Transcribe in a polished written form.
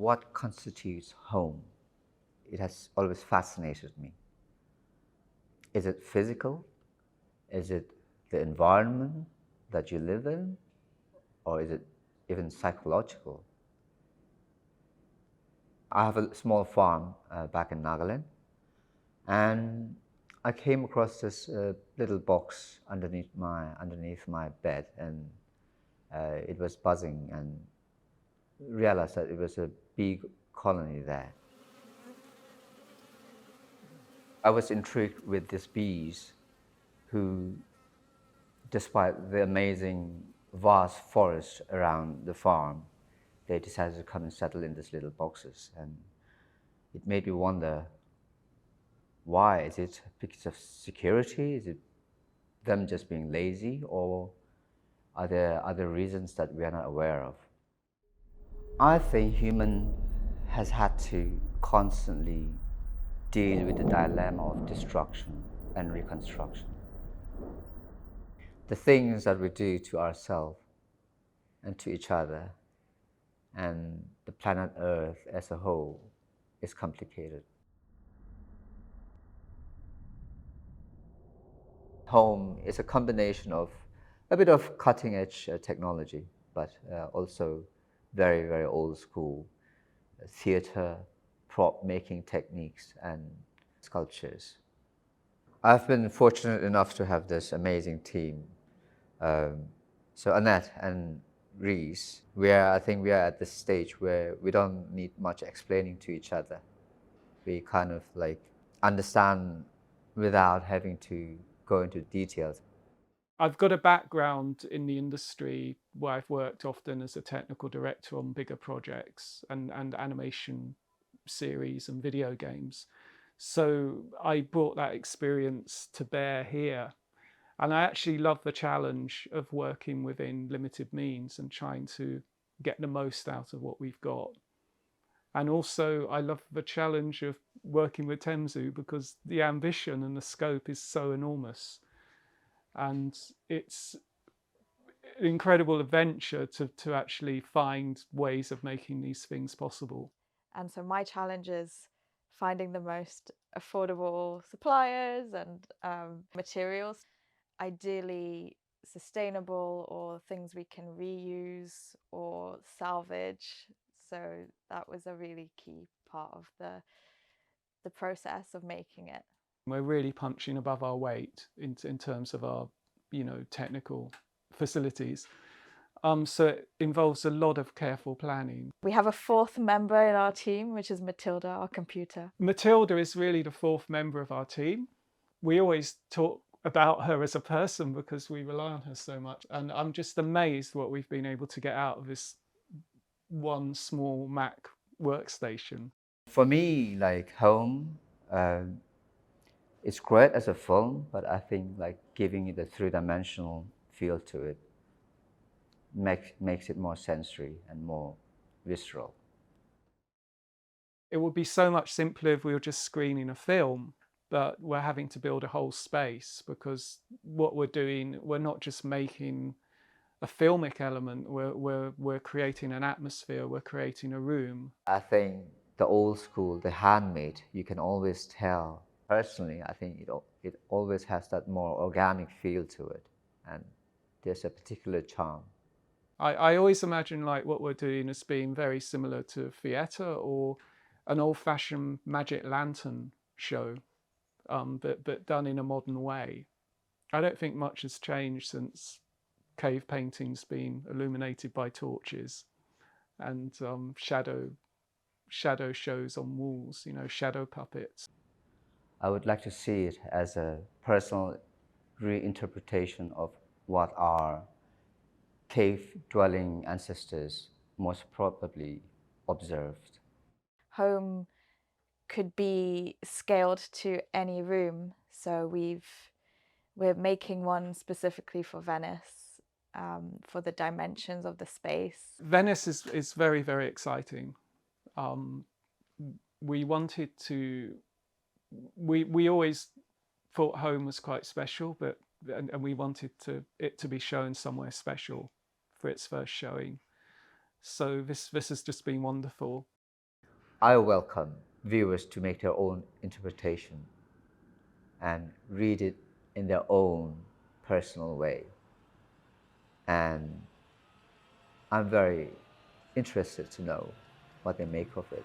what constitutes home? It has always fascinated me. Is it physical? Is it the environment that you live in? Or is it even psychological? I have a small farm back in Nagaland, and I came across this little box underneath my bed, and it was buzzing, and realized that it was a bee colony there. I was intrigued with these bees who, despite the amazing vast forest around the farm, they decided to come and settle in these little boxes. And it made me wonder, why? Is it because of security? Is it them just being lazy? Or are there other reasons that we are not aware of? I think human has had to constantly deal with the dilemma of destruction and reconstruction. The things that we do to ourselves and to each other and the planet Earth as a whole is complicated. Home is a combination of a bit of cutting-edge technology, but also very, very old school theater, prop making techniques and sculptures. I've been fortunate enough to have this amazing team. So Annette and Reese, I think we are at this stage where we don't need much explaining to each other. We kind of like understand without having to go into details. I've got a background in the industry where I've worked often as a technical director on bigger projects and animation series and video games. So I brought that experience to bear here. And I actually love the challenge of working within limited means and trying to get the most out of what we've got. And also I love the challenge of working with Temsu because the ambition and the scope is so enormous. And it's an incredible adventure to actually find ways of making these things possible. And so my challenge is finding the most affordable suppliers and materials, ideally sustainable or things we can reuse or salvage. So that was a really key part of the process of making it. We're really punching above our weight in terms of our, technical facilities. So it involves a lot of careful planning. We have a fourth member in our team, which is Matilda, our computer. Matilda is really the fourth member of our team. We always talk about her as a person because we rely on her so much. And I'm just amazed what we've been able to get out of this one small Mac workstation. For me, like home, it's great as a film, but I think like giving it a three-dimensional feel to it makes it more sensory and more visceral. It would be so much simpler if we were just screening a film, but we're having to build a whole space because what we're doing, we're not just making a filmic element, we're creating an atmosphere, we're creating a room. I think the old school, the handmade, you can always tell. Personally, I think it always has that more organic feel to it, and there's a particular charm. I always imagine like what we're doing as being very similar to theatre or an old-fashioned magic lantern show, but done in a modern way. I don't think much has changed since cave paintings being illuminated by torches and shadow shows on walls, shadow puppets. I would like to see it as a personal reinterpretation of what our cave-dwelling ancestors most probably observed. Home could be scaled to any room. So we're making one specifically for Venice, for the dimensions of the space. Venice is very, very exciting. We wanted to, we always thought home was quite special, and we wanted it to be shown somewhere special for its first showing. So this has just been wonderful. I welcome viewers to make their own interpretation and read it in their own personal way. And I'm very interested to know what they make of it.